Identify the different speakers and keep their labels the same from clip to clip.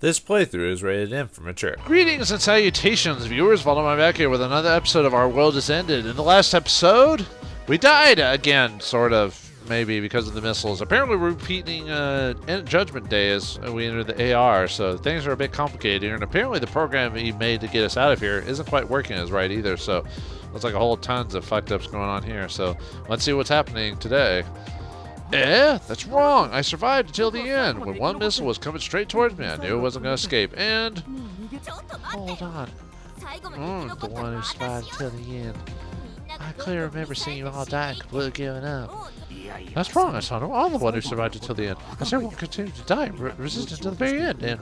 Speaker 1: This playthrough is rated M for mature.
Speaker 2: Greetings and salutations, viewers. Vauldemare back here with another episode of Our World Is Ended. In the last episode, we died again, sort of, maybe, because of the missiles. Apparently we're repeating Judgment Day as we enter the AR, so things are a bit complicated here. And apparently the program he made to get us out of here isn't quite working as right either, so looks like a whole tons of fucked ups going on here. So let's see what's happening today. That's wrong. I survived until the end. When one missile was coming straight towards me, I knew it wasn't going to escape. And... hold on. The one who survived until the end. I clearly remember seeing you all die and completely giving up. That's wrong. I saw no I'm the one who survived until the end. I said everyone continued to die, resisted until the very end. And...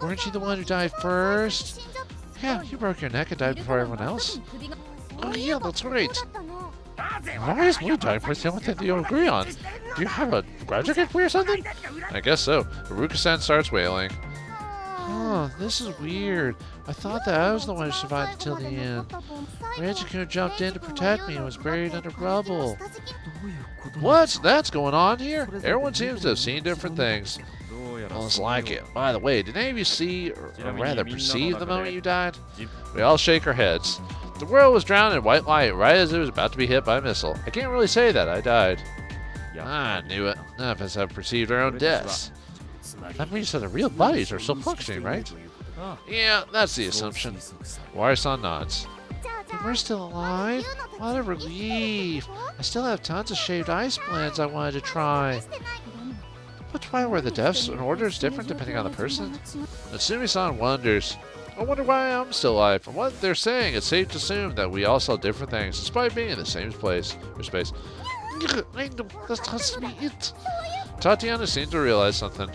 Speaker 2: weren't you the one who died first? Yeah, you broke your neck and died before everyone else. Oh yeah, that's right. Why is me dying first? The only thing that you'll agree on. Do you have a grudge against me or something? I guess so. Asakusa starts wailing. Oh, this is weird. I thought that I was the one who survived until the end. Reiji jumped in to protect me and was buried under rubble. What's going on here? Everyone seems to have seen different things. Almost like it. By the way, did any of you see, or rather perceive the moment you died? We all shake our heads. The world was drowned in white light right as it was about to be hit by a missile. I can't really say that I died. I knew it. None of us have perceived our own deaths. That means that the real bodies are still functioning, right? Yeah, that's the assumption. Wari-san nods. But we're still alive? What a relief. I still have tons of shaved ice blends I wanted to try. But why were the deaths and orders different depending on the person? Natsumi-san wonders. I wonder why I'm still alive. From what they're saying, it's safe to assume that we all saw different things, despite being in the same place or space. I know, that has to be it. Tatiana seems to realize something.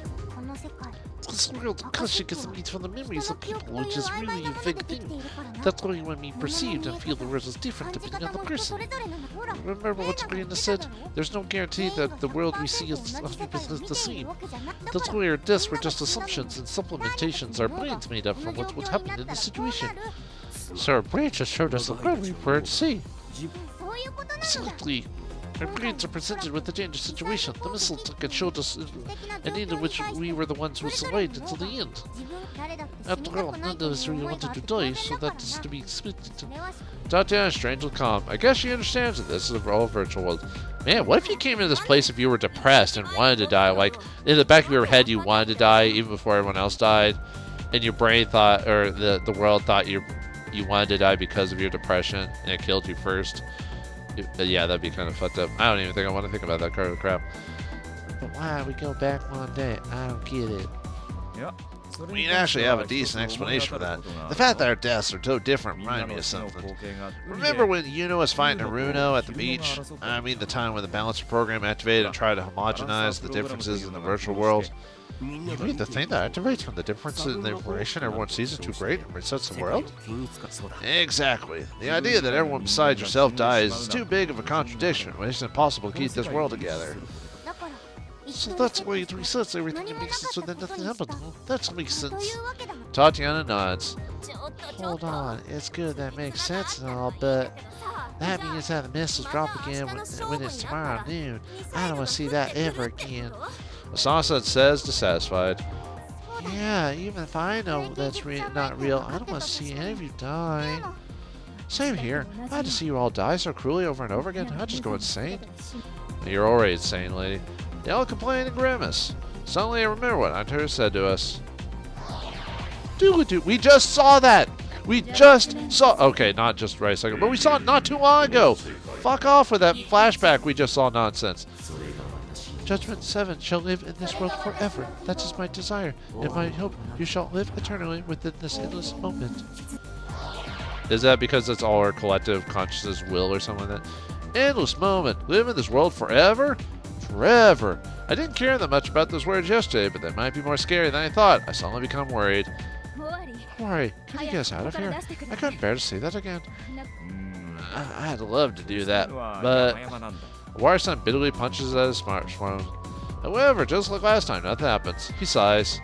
Speaker 2: This world constantly gets meat from the memories of people, which is really a big thing. That's why when we perceived and feel the world is different depending on the person. Remember what Sabrina said? There's no guarantee that the world we see is 100% the same. That's why our deaths were just assumptions and supplementations our brains made up from what would happen in the situation. So our brain just showed us the world we were to see. Simply. Our brains are presented with a dangerous situation. The missile took and showed us an end in which we were the ones who survived until the end. After all, none of us really wanted to die, so that is to be expected. Tatiana is strangely calm. I guess she understands that this is all virtual world. Man, what if you came into this place if you were depressed and wanted to die? Like, in the back of your head you wanted to die even before everyone else died, and your brain thought, or the world thought you wanted to die because of your depression, and it killed you first. Yeah, that'd be kind of fucked up. I don't even think I want to think about that kind of crap. But why we go back one day? I don't get it. We actually have a decent explanation for that. The fact that our deaths are so different reminded me of something. Remember when Yuno was fighting Haruno at the beach? I mean the time when the balancer program activated and tried to homogenize the differences in the virtual world? You mean the thing that activates when the difference in the information everyone sees is too great and resets the world? Exactly. The idea that everyone besides yourself dies is too big of a contradiction, which makes it impossible to keep this world together. So that's why it resets everything and makes it so that nothing happens. That makes sense. Tatiana nods. Hold on, it's good that makes sense and all, but that means that the missiles drop again when it's tomorrow noon. I don't want to see that ever again. Asakusa says, dissatisfied. Yeah, even if I know that's not real, I don't want to see any of you die. Same here. I had to see you all die so cruelly over and over again. I'd just go insane. You're already insane, lady. They all complain and grimace. Suddenly I remember what Hunter said to us. We just saw that! We just saw... Okay, not just right a second, but we saw it not too long ago! Fuck off with that flashback we just saw nonsense. Judgment 7 shall live in this world forever. That is my desire, and my hope you shall live eternally within this endless moment. Is that because it's all our collective consciousness will or something like that? Endless moment. Live in this world forever? Forever. I didn't care that much about those words yesterday, but they might be more scary than I thought. I suddenly become worried. Worry, can you get us out of here? I couldn't bear to see that again. I'd love to do that, but... Wari-san bitterly punches at his smartphone. However, just like last time, nothing happens. He sighs.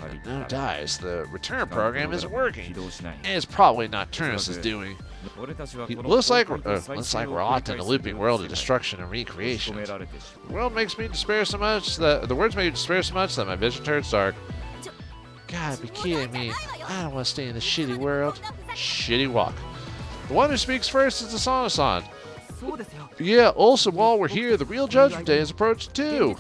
Speaker 2: And no dice. The return program isn't working. And it's probably not Turnus' doing. Looks like we're locked in a looping world of destruction and recreation. The world makes me despair so much that the words make me despair so much that my vision turns dark. God, be kidding me. I don't want to stay in this shitty world. Shitty walk. The one who speaks first is the Sana-san. Yeah, also while we're here, the real Judgment Day is approaching too.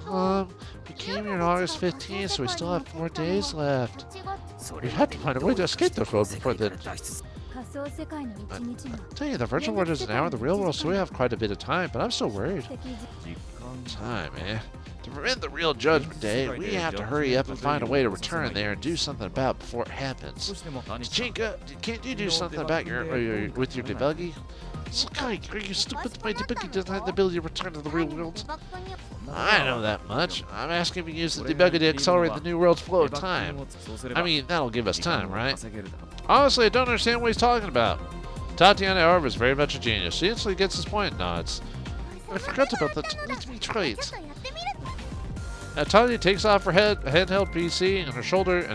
Speaker 2: We came here on August 15th, so we still have 4 days left. We have to find a way to escape the world before then. I tell you, the virtual world is an hour in the real world, so we have quite a bit of time, but I'm still worried. Time, eh? To prevent the real Judgment Day, we have to hurry up and find a way to return there and do something about it before it happens. Chinka, can't you do something about with your debuggy? Are you stupid? My debuggy doesn't have the ability to return to the real world. I know that much. I'm asking if you use the debugger to accelerate the new world's flow of time. I mean, that'll give us time, right? Honestly, I don't understand what he's talking about. Tatiana, however, is very much a genius. She instantly gets his point and nods. I forgot about that. Let me try it. Now Tanya takes off her handheld PC and her shoulder,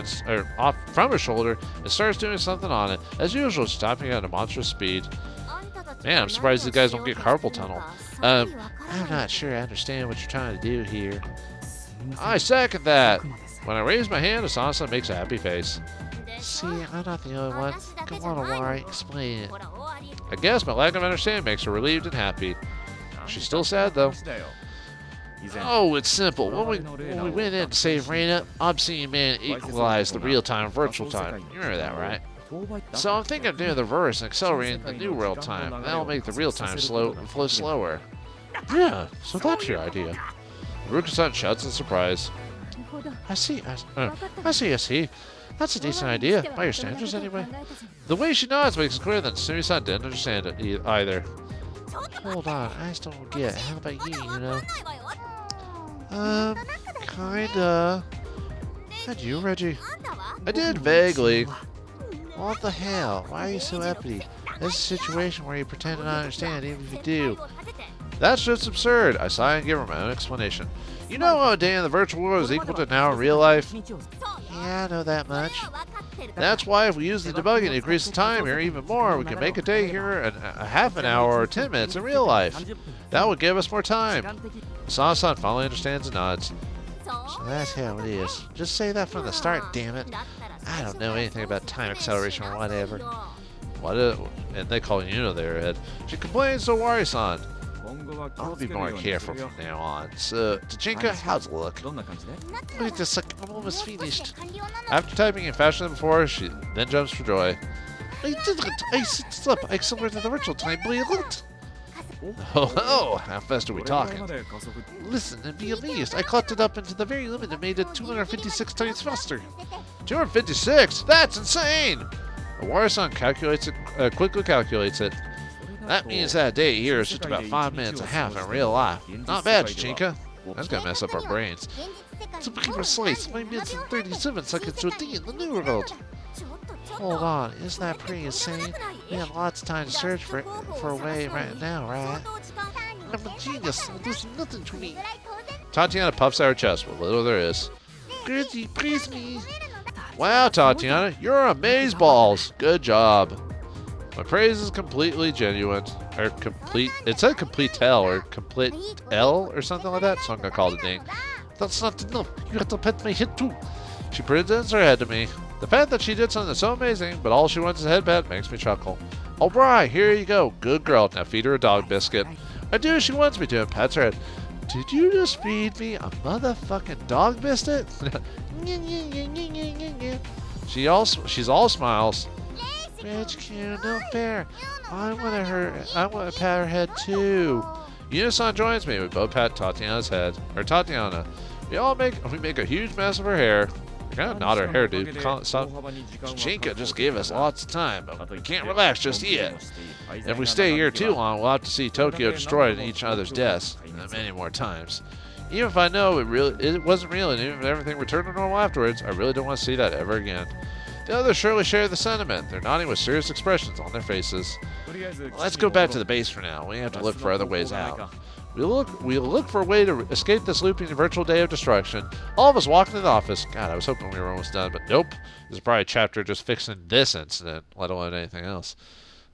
Speaker 2: off from her shoulder, and starts doing something on it. As usual, she's typing at a monstrous speed. Man, I'm surprised these guys don't get carpal tunnel. I'm not sure I understand what you're trying to do here. I second that. When I raise my hand, Asakusa makes a happy face. See, I'm not the only one. Come on, Owari, explain it. I guess my lack of understanding makes her relieved and happy. She's still sad, though. Oh, it's simple. When we went in to save Reina, Obscene Man equalized the real-time and virtual time. You remember that, right? So I'm thinking of doing the reverse and accelerating the new world time. That'll make the real time flow slower. Yeah, so that's your idea. Ruka-san shouts in surprise. I see. That's a decent idea, by your standards anyway. The way she nods makes it clear that Sumi-san didn't understand it either. Hold on, I just don't get it. How about you, Kinda. How'd you, Reiji? I did, vaguely. What the hell? Why are you so uppity? This is a situation where you pretend to not understand, even if you do. That's just absurd. I sigh and give her my own explanation. You know how a day in the virtual world is equal to an hour in real life? Yeah, I know that much. That's why if we use the debugging to increase the time here even more, we can make a day here a half an hour or 10 minutes in real life. That would give us more time. Sana-san finally understands and nods. So that's how it is. Just say that from the start, damn it. I don't know anything about time acceleration or whatever. And they call Yuno their head. She complains to Owari-san. I'll be more careful from now on. So, Tachinka, how's it look? Wait a second, I'm almost finished. After typing in faster than before, she then jumps for joy. I did it! I set up! I accelerated the virtual time by a lot! Oh, how fast are we talking? Listen and be amazed. I clocked it up into the very limit and made it 256 times faster. 256? That's insane! Owari-san quickly calculates it. That means that a day here is just about 5 minutes and a half in real life. Not bad, Chichinka. That's gonna mess up our brains. To be precise, 5 minutes and 37 seconds to a day in the new world. Hold on, isn't that pretty insane? We have lots of time to search for a way right now, right? I'm a genius, so there's nothing to me. Tatiana puffs out her chest, what little there is. Gertie, praise me. Wow, Tatiana, you're amazeballs. Good job. My praise is completely genuine. Or complete. It said complete tell or complete L or something like that, so I'm gonna call it a ding. That's not enough. You have to pet my head too. She presents her head to me. The fact that she did something so amazing, but all she wants is a head pet, makes me chuckle. Alright, here you go. Good girl. Now feed her a dog biscuit. I do as she wants me to and pets her head. Did you just feed me a motherfucking dog biscuit? She's all smiles. Reg, no fair. I want to pat her head too. Yuno-san joins me. We both pat Tatiana's head. Or Tatiana. We make a huge mess of her hair. Kind of not her hair, dude. Chinka just gave us lots of time, but we can't relax just yet. If we stay here too long, we'll have to see Tokyo destroyed in each other's deaths many more times. Even if I know it wasn't real, and even if everything returned to normal afterwards, I really don't want to see that ever again. The others surely share the sentiment. They're nodding with serious expressions on their faces. Let's go back to the base for now. We have to look for other ways out. We'll look for a way to escape this looping virtual day of destruction. All of us walk into the office. God, I was hoping we were almost done, but nope. There's probably a chapter just fixing this incident, let alone anything else.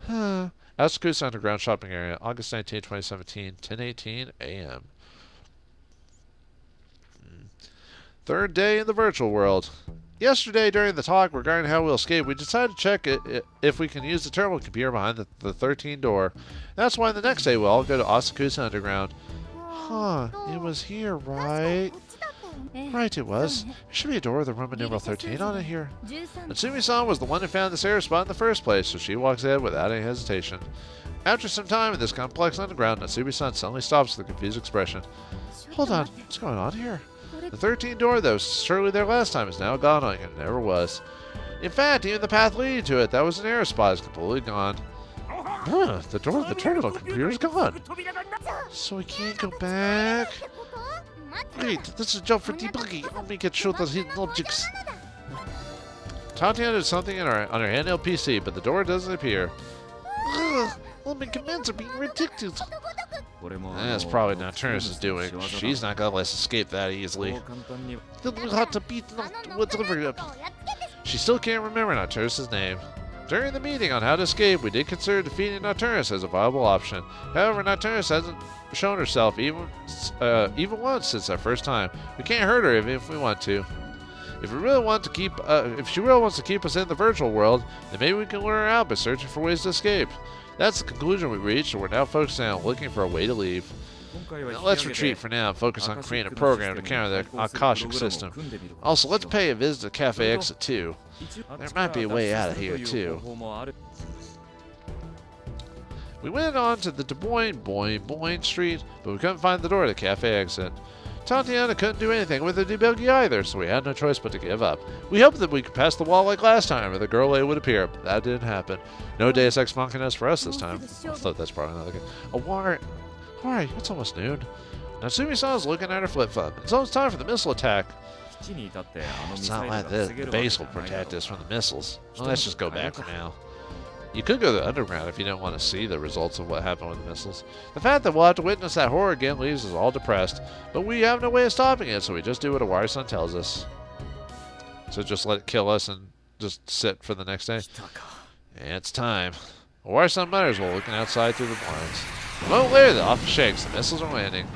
Speaker 2: Asakusa Underground Shopping Area, August 19, 2017, 10:18 a.m. Third day in the virtual world. Yesterday, during the talk regarding how we'll escape, we decided to check if we can use the terminal computer behind the 13 door. That's why the next day we'll all go to Asakusa Underground. Huh, it was here, right? Right, it was. There should be a door with a Roman numeral 13 on it here. Natsumi-san was the one who found this error spot in the first place, so she walks ahead without any hesitation. After some time in this complex underground, Natsumi-san suddenly stops with a confused expression. Hold on, what's going on here? The 13 door that was surely there last time is now gone, like it never was. In fact, even the path leading to it that was an error spot is completely gone. Huh, the door of the terminal computer is gone. So we can't go back? Wait, this is a job for debugging. Let me get sure those hidden objects. Tatiana did something on her handheld PC, but the door doesn't appear. All my commands are being rejected. That's probably not Turnus' doing. She's not gonna let us escape that easily. She still can't remember Nocturnus' name. During the meeting on how to escape, we did consider defeating Nocturnus as a viable option. However, Nocturnus hasn't shown herself even once since our first time. We can't hurt her even if we want to. If she really wants to keep us in the virtual world, then maybe we can lure her out by searching for ways to escape. That's the conclusion we reached, and we're now focusing on looking for a way to leave. Now let's retreat for now and focus on creating a program to counter the Akashic system. Also, let's pay a visit to Cafe Exit 2. There might be a way out of here, too. We went on to the Boing Street, but we couldn't find the door to the Cafe Exit. Tatiana couldn't do anything with the debuggy either, so we had no choice but to give up. We hoped that we could pass the wall like last time, or the girl A would appear, but that didn't happen. No Deus Ex Machinas for us this time. I thought that's probably not good. Alright, it's almost noon. Natsumi-san's looking at her flip-flop. It's almost time for the missile attack. It's not like this. The base will protect us from the missiles. Well, let's just go back for now. You could go to the underground if you don't want to see the results of what happened with the missiles. The fact that we'll have to witness that horror again leaves us all depressed, but we have no way of stopping it, so we just do what Owari-san tells us. So just let it kill us and just sit for the next day. Yeah, it's time. Owari-san mutters while looking outside through the blinds. A moment later, the office shakes. The missiles are landing.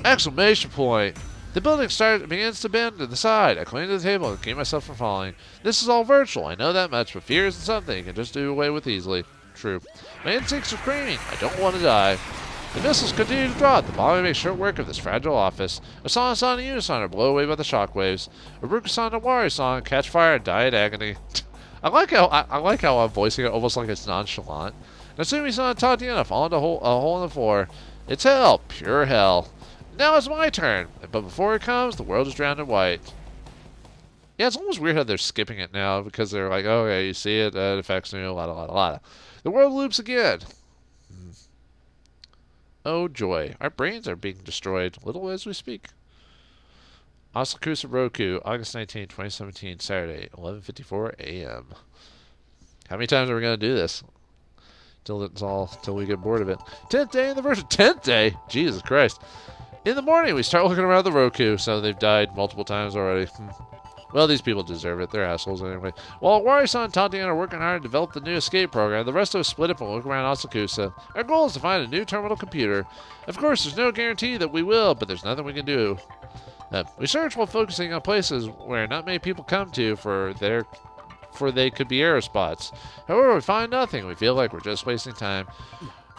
Speaker 2: Exclamation point! The building begins to bend to the side. I cling to the table and keep myself from falling. This is all virtual, I know that much, but fear isn't something you can just do away with easily. True. My instincts are screaming. I don't want to die. The missiles continue to drop. The bombing makes short work of this fragile office. Asana-san and Unison are blown away by the shockwaves. Iruka-san and Owari-san catch fire and die in agony. I like how I'm voicing it almost like it's nonchalant. Natsumi-san and Tatiana fall into a hole in the floor. It's hell. Pure hell. Now it's my turn, but before it comes, the world is drowned in white. Yeah, it's almost weird how they're skipping it now, because they're like, oh, okay, you see it, it affects me, a lot. The world loops again. Oh, joy. Our brains are being destroyed, little as we speak. Asakusa Roku, August 19, 2017, Saturday, 11:54 a.m. How many times are we going to do this? Till we get bored of it. 10th day in the version. 10th day? Jesus Christ. In the morning, we start looking around the Roku, so they've died multiple times already. Well, these people deserve it. They're assholes anyway. While Owari-san and Tatiana are working hard to develop the new escape program, the rest of us split up and look around Asakusa. Our goal is to find a new terminal computer. Of course, there's no guarantee that we will, but there's nothing we can do. We search while focusing on places where not many people come to for they could be error spots. However, we find nothing. We feel like we're just wasting time.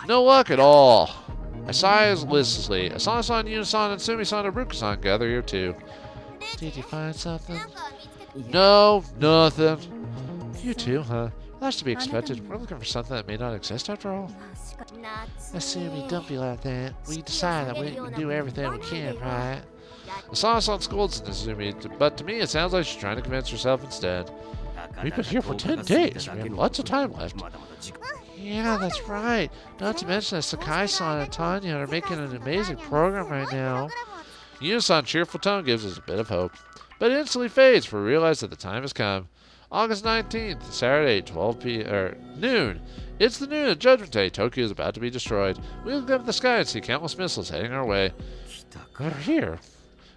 Speaker 2: No luck at all. I sigh listlessly. Asana-san, Unison, and Sumi-san and Iruka-san gather here too. Did you find something? No, nothing. You too, huh? That's to be expected. We're looking for something that may not exist after all. Asumi, don't be like that. We decide that we can do everything we can, right? Asana-san scolds Nazumi, but to me it sounds like she's trying to convince herself instead. We've been here for 10 days. We have lots of time left. Yeah, that's right. Not to mention that Sakai-san and Tanya are making an amazing program right now. Unison's cheerful tone gives us a bit of hope, but it instantly fades for we realize that the time has come. August 19th, Saturday, 12 p.m. noon. It's the noon of Judgment Day. Tokyo is about to be destroyed. We look up at the sky and see countless missiles heading our way. They're here.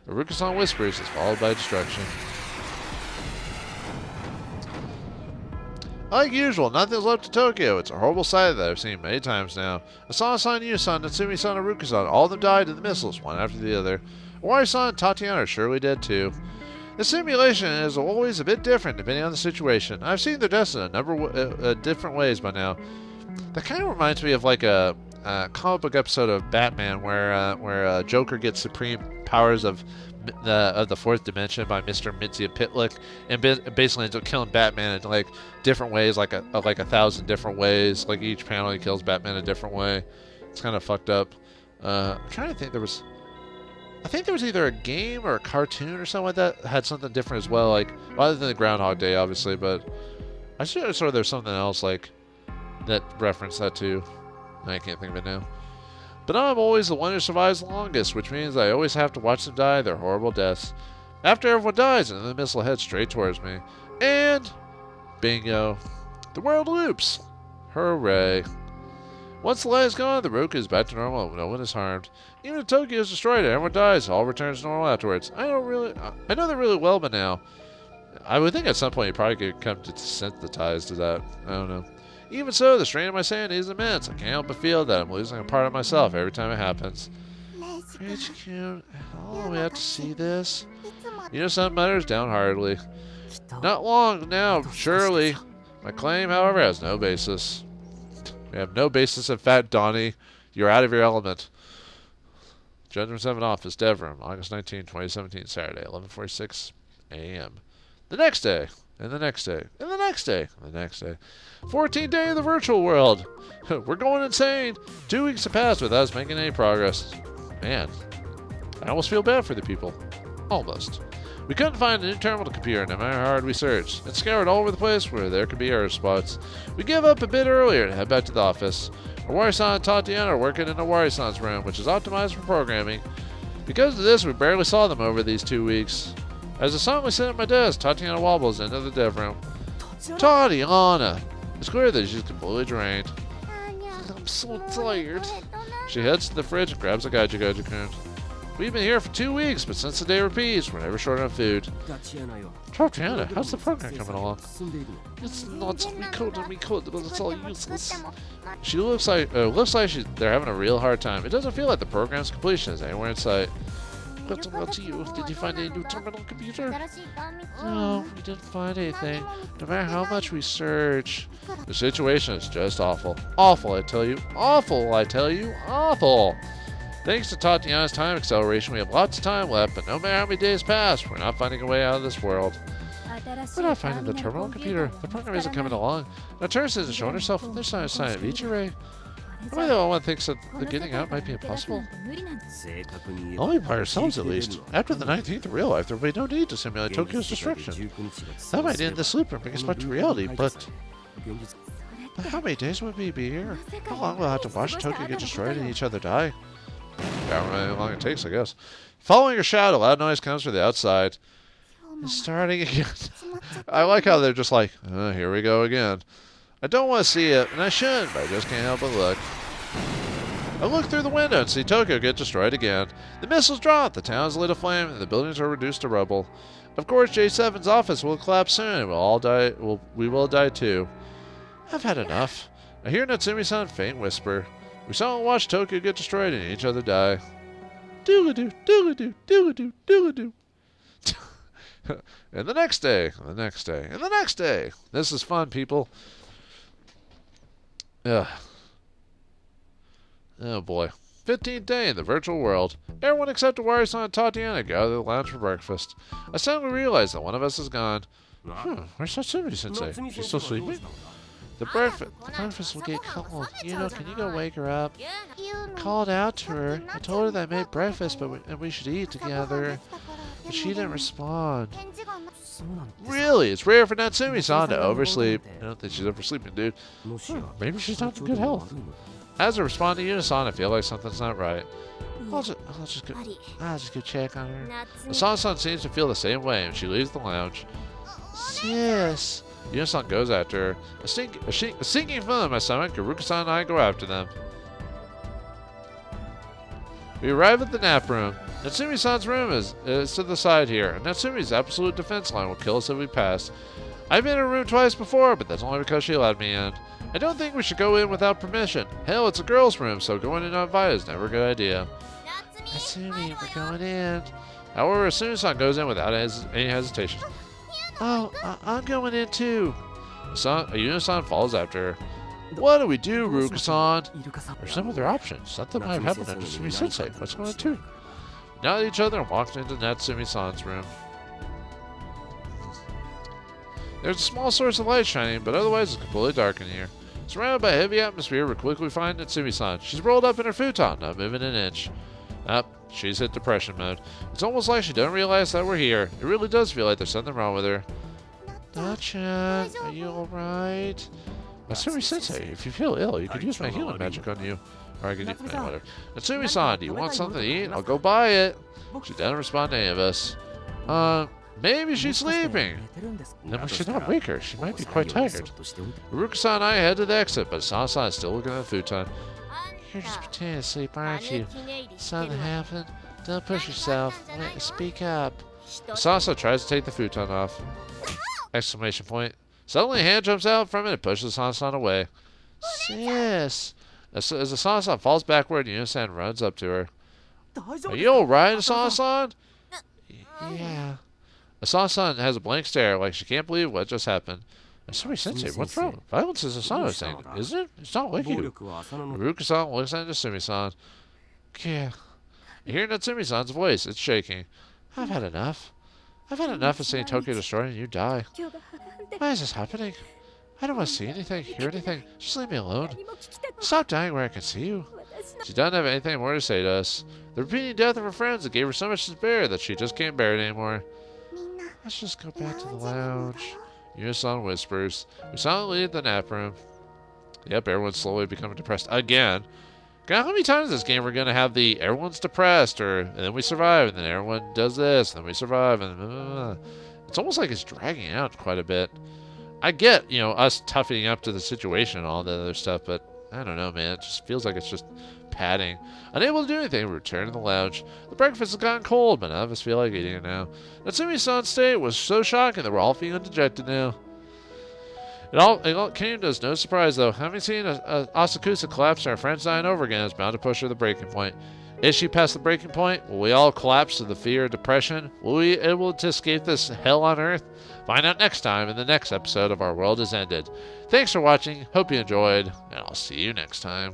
Speaker 2: Aruka-san whispers is followed by destruction. Like usual, nothing's left to Tokyo. It's a horrible sight that I've seen many times now. Asana-san, Yu-san, Natsumi-san, and Aruka-san, all of them died in the missiles, one after the other. Owari-san and Tatiana are surely dead too. The simulation is always a bit different depending on the situation. I've seen their deaths in a number of different ways by now. That kind of reminds me of like a comic book episode of Batman where Joker gets supreme powers of the fourth dimension by Mr. Mitzi Pitlick, and basically ends up killing Batman in like different ways, like a 1,000 different ways. Like each panel he kills Batman a different way. It's kind of fucked up. I'm trying to think. I think there was either a game or a cartoon or something like that had something different as well, like other than the Groundhog Day, obviously. But I sure there's something else like that referenced that too. I can't think of it now. But I'm always the one who survives the longest, which means I always have to watch them die their horrible deaths. After everyone dies, and the missile heads straight towards me. And bingo, the world loops. Hooray. Once the light is gone, the Roku is back to normal and no one is harmed. Even if Tokyo is destroyed and everyone dies, all returns to normal afterwards. I know that really well by now. I would think at some point you probably could come to desensitize to that. I don't know. Even so, the strain of my sanity is immense. I can't help but feel that I'm losing a part of myself every time it happens. Reiji, oh, we have to see this. Yu-san mutters downheartedly. Not long now, surely. My claim, however, has no basis. We have no basis in fact, Donnie. You're out of your element. Judgment 7 Office, Devram, August 19, 2017, Saturday, 11:46 a.m. The next day, and the next day, and the next day, and the next day. 14th day of the virtual world. We're going insane. 2 weeks have passed without us making any progress. Man, I almost feel bad for the people. Almost. We couldn't find a new terminal computer no matter how hard we searched, and scoured all over the place where there could be error spots. We give up a bit earlier and head back to the office. Owari-san and Tatiana are working in Owari-san's room, which is optimized for programming. Because of this, we barely saw them over these 2 weeks. As I silently sit at my desk, Tatiana wobbles into the dev room. Tatiana! It's clear that she's completely drained. I'm so tired. She heads to the fridge and grabs a Gaija-Gaija-kun. We've been here for 2 weeks, but since the day repeats, we're never short on food. Tatiana, how's the program coming along? It's not we could, but it's all useless. She looks like they're having a real hard time. It doesn't feel like the program's completion is anywhere in sight. But about you, did you find a new terminal computer? No, we didn't find anything. No matter how much we search. The situation is just awful. Awful, I tell you. Awful, I tell you. Awful. Thanks to Tatiana's time acceleration, we have lots of time left, but no matter how many days pass, we're not finding a way out of this world. We're not finding the terminal computer. The program isn't coming along. Naturus isn't showing herself on this sign of Ichirei. Am I the only one who thinks that the getting out might be impossible? Only by ourselves, at least. After the 19th of real life, there will be no need to simulate Tokyo's destruction. That might end this loop and bring us back to reality, but how many days would we be here? How long will I have to watch Tokyo get destroyed and each other die? How long it takes, I guess. Following your shadow, loud noise comes from the outside. It's starting again. I like how they're just like, here we go again. I don't want to see it, and I shouldn't, but I just can't help but look. I look through the window and see Tokyo get destroyed again. The missiles drop, the town is lit aflame, and the buildings are reduced to rubble. Of course, J7's office will collapse soon, and we'll all die. We will die too. I've had enough. I hear Natsumi-san faint whisper. We saw and watched Tokyo get destroyed and each other die. Doo-a-doo, doo-a-doo, doo-a-doo, doo-a-doo. And the next day, and the next day, and the next day. This is fun, people. Ugh. Oh boy. 15th day in the virtual world. Everyone except Owari-san and Tatiana gather at the lounge for breakfast. I suddenly realize that one of us is gone. Where's Satsumi-sensei? She's still sleeping? The breakfast will get cold. Can you go wake her up? I called out to her. I told her that I made breakfast and we should eat together. But she didn't respond. Really? It's rare for Natsumi-san to oversleep. I don't think she's oversleeping, dude. Maybe she's not in good health. As I respond to Unisan, I feel like something's not right. I'll just go check on her. Asana-san seems to feel the same way, and she leaves the lounge. Sis, Yuno-san goes after her. A sinking feeling in my stomach, Haruka-san and I go after them. We arrive at the nap room. Natsumi-san's room is to the side here, and Natsumi's absolute defense line will kill us if we pass. I've been in her room twice before, but that's only because she allowed me in. I don't think we should go in without permission. Hell, it's a girl's room, so going in uninvited is never a good idea. Natsumi, we're going in. However, Asuna-san goes in without any hesitation. Oh, I'm going in too. Yuno-san follows after her. What do we do, Haruka-san? There's no other options. Something might have happened to Natsumi-sensei. What's going to do? We nod at each other and walk into Natsumi-san's room. There's a small source of light shining, but otherwise it's completely dark in here. Surrounded by a heavy atmosphere, we quickly find Natsumi-san. She's rolled up in her futon, not moving an inch. She's hit depression mode. It's almost like she doesn't realize that we're here. It really does feel like there's something wrong with her. Na-chan, are you alright? Natsumi-sensei, if you feel ill, you could use my healing magic on you. Or I could use whatever. Natsumi-san, do you want something to eat? I'll go buy it. She doesn't respond to any of us. Maybe she's sleeping. Then we should not wake her. She might be quite tired. Haruka-san and I head to the exit, but Asana-san is still looking at the futon. You're just pretending to sleep, aren't you? Something happened? Don't push yourself. Speak up. Asana tries to take the futon off. Exclamation point. Suddenly a hand jumps out from it and pushes Asana away. Sis! As Asana falls backward, Yuno-san runs up to her. Are you alright, Asana-san? Yeah. Asana has a blank stare, like she can't believe what just happened. Natsumi-sensei, what's wrong? Violence is Asana's thing, isn't it? It's not like you. Haruka-san looks at Natsumi-san. Yeah. I hear Natsumi-san's voice. It's shaking. I've had enough. I've had enough of seeing Tokyo destroyed and you die. Why is this happening? I don't want to see anything, hear anything. Just leave me alone. Stop dying where I can see you. She doesn't have anything more to say to us. The repeating death of her friends that gave her so much despair that she just can't bear it anymore. Let's just go back to the lounge. Yuno-san whispers. We silently leave the nap room. Yep, everyone's slowly becoming depressed again. God, how many times in this game we're going to have the everyone's depressed, and then we survive, and then everyone does this, and then we survive, and it's almost like it's dragging out quite a bit. I get, us toughening up to the situation and all that other stuff, but I don't know, man. It just feels like it's just padding. Unable to do anything, we return to the lounge. The breakfast has gotten cold, but none of us feel like eating it now. Natsumi's state was so shocking that we're all feeling dejected now. It came as no surprise, though. Having seen Asakusa collapse and our friends dying over again is bound to push her to the breaking point. Is she past the breaking point? Will we all collapse to the fear of depression? Will we be able to escape this hell on earth? Find out next time in the next episode of Our World Is Ended. Thanks for watching. Hope you enjoyed, and I'll see you next time.